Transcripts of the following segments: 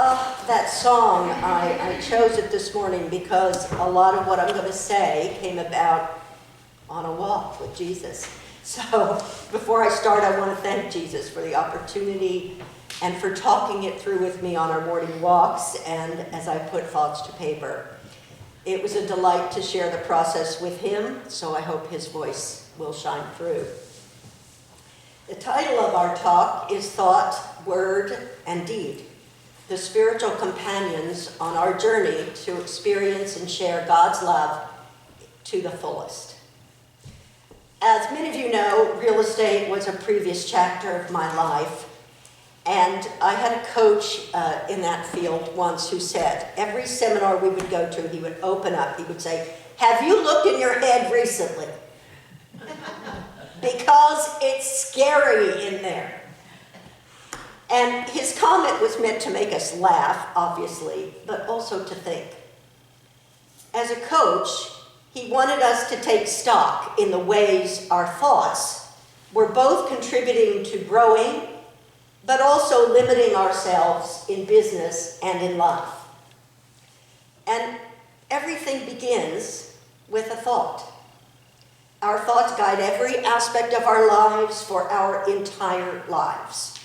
That song, I chose it this morning because a lot of what I'm going to say came about on a walk with Jesus. So before I start, I want to thank Jesus for the opportunity and for talking it through with me on our morning walks and as I put thoughts to paper. It was a delight to share the process with him, so I hope his voice will shine through. The title of our talk is Thought, Word, and Deed, the spiritual companions on our journey to experience and share God's love to the fullest. As many of you know, real estate was a previous chapter of my life, and I had a coach in that field once who said, every seminar we would go to, he would open up, he would say, "Have you looked in your head recently?" Because it's scary in there. And his comment was meant to make us laugh, obviously, but also to think. As a coach, he wanted us to take stock in the ways our thoughts were both contributing to growing, but also limiting ourselves in business and in life. And everything begins with a thought. Our thoughts guide every aspect of our lives for our entire lives.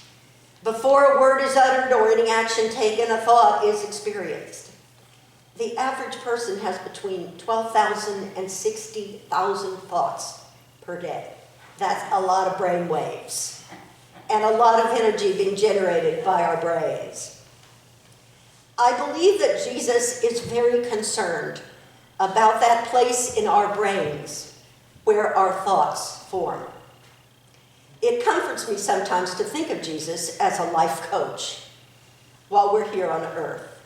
Before a word is uttered or any action taken, a thought is experienced. The average person has between 12,000 and 60,000 thoughts per day. That's a lot of brain waves and a lot of energy being generated by our brains. I believe that Jesus is very concerned about that place in our brains where our thoughts form. It comforts me sometimes to think of Jesus as a life coach while we're here on earth.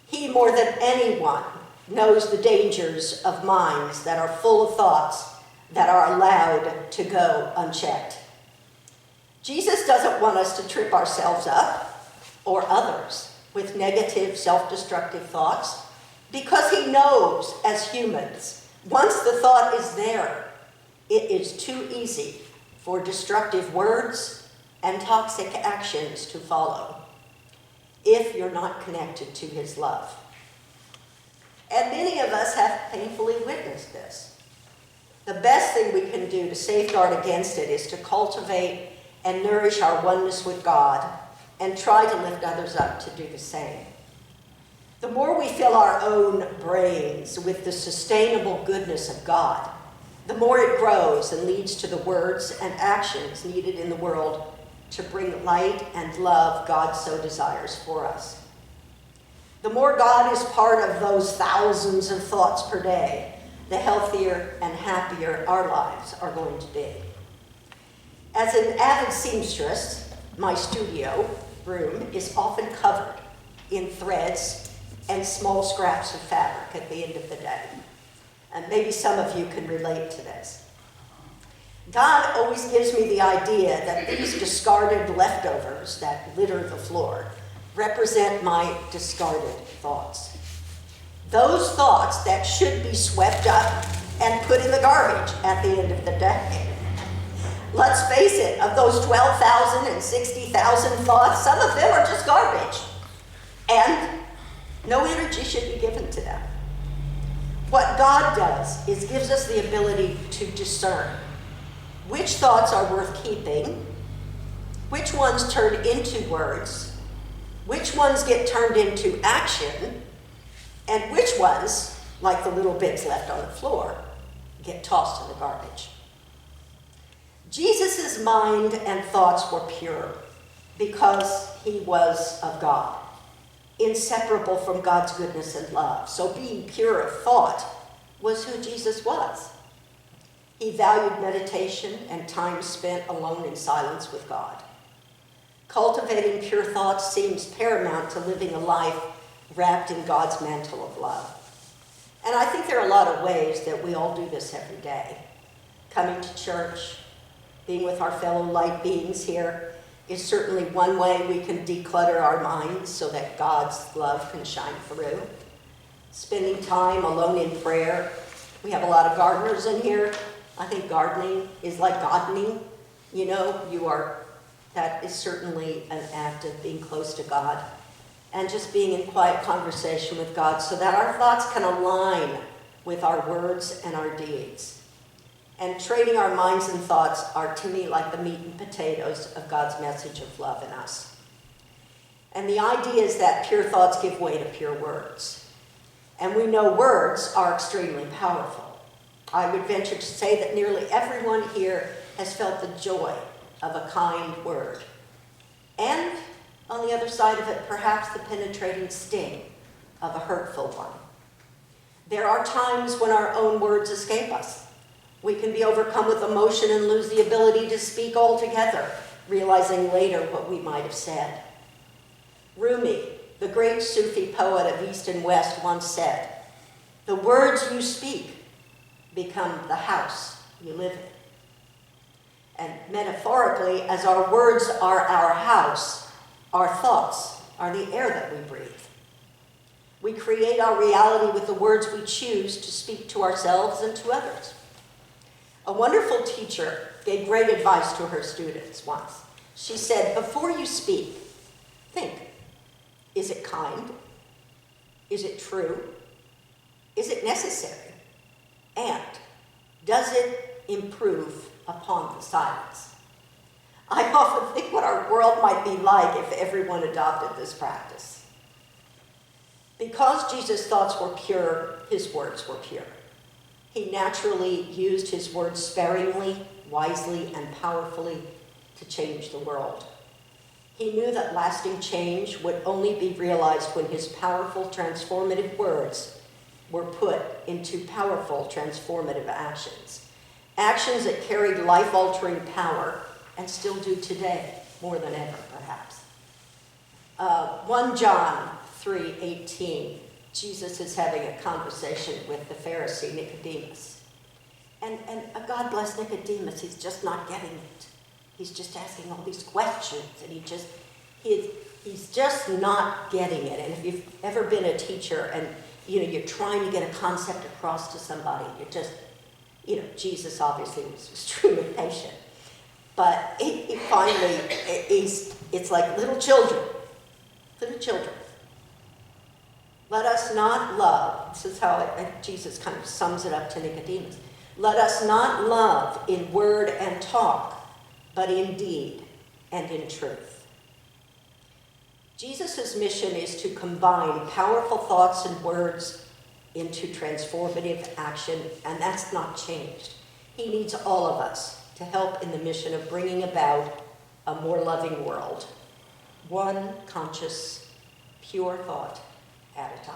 He, more than anyone, knows the dangers of minds that are full of thoughts that are allowed to go unchecked. Jesus doesn't want us to trip ourselves up or others with negative, self-destructive thoughts because he knows, as humans, once the thought is there, it is too easy for destructive words and toxic actions to follow if you're not connected to his love. And many of us have painfully witnessed this. The best thing we can do to safeguard against it is to cultivate and nourish our oneness with God and try to lift others up to do the same. The more we fill our own brains with the sustainable goodness of God, the more it grows and leads to the words and actions needed in the world to bring light and love God so desires for us. The more God is part of those thousands of thoughts per day, the healthier and happier our lives are going to be. As an avid seamstress, my studio room is often covered in threads and small scraps of fabric at the end of the day. And maybe some of you can relate to this. God always gives me the idea that these discarded leftovers that litter the floor represent my discarded thoughts. Those thoughts that should be swept up and put in the garbage at the end of the day. Let's face it, of those 12,000 and 60,000 thoughts, some of them are just garbage. And no energy should be given to them. What God does is gives us the ability to discern which thoughts are worth keeping, which ones turn into words, which ones get turned into action, and which ones, like the little bits left on the floor, get tossed in the garbage. Jesus' mind and thoughts were pure because he was of God, inseparable from God's goodness and love. So being pure of thought was who Jesus was. He valued meditation and time spent alone in silence with God. Cultivating pure thoughts seems paramount to living a life wrapped in God's mantle of love. And I think there are a lot of ways that we all do this every day. Coming to church, being with our fellow light beings here, is certainly one way we can declutter our minds so that God's love can shine through. Spending time alone in prayer. We have a lot of gardeners in here. I think gardening is like gardening. You know, that is certainly an act of being close to God and just being in quiet conversation with God so that our thoughts can align with our words and our deeds. And trading our minds and thoughts are, to me, like the meat and potatoes of God's message of love in us. And the idea is that pure thoughts give way to pure words. And we know words are extremely powerful. I would venture to say that nearly everyone here has felt the joy of a kind word. And on the other side of it, perhaps the penetrating sting of a hurtful one. There are times when our own words escape us. We can be overcome with emotion and lose the ability to speak altogether, realizing later what we might have said. Rumi, the great Sufi poet of East and West, once said, "The words you speak become the house you live in." And metaphorically, as our words are our house, our thoughts are the air that we breathe. We create our reality with the words we choose to speak to ourselves and to others. A wonderful teacher gave great advice to her students once. She said, "Before you speak, think. Is it kind? Is it true? Is it necessary? And does it improve upon the silence?" I often think what our world might be like if everyone adopted this practice. Because Jesus' thoughts were pure, his words were pure. He naturally used his words sparingly, wisely, and powerfully to change the world. He knew that lasting change would only be realized when his powerful, transformative words were put into powerful, transformative actions. Actions that carried life-altering power and still do today, more than ever, perhaps. 1 John 3:18, Jesus is having a conversation with the Pharisee Nicodemus. And God bless Nicodemus, he's just not getting it. He's just asking all these questions, and he's just not getting it. And if you've ever been a teacher and you're trying to get a concept across to somebody, you're just, Jesus obviously was extremely patient. But it finally, it's like little children. Let us not love, this is how Jesus kind of sums it up to Nicodemus. Let us not love in word and talk, but in deed and in truth. Jesus' mission is to combine powerful thoughts and words into transformative action, and that's not changed. He needs all of us to help in the mission of bringing about a more loving world, one conscious, pure thought at a time.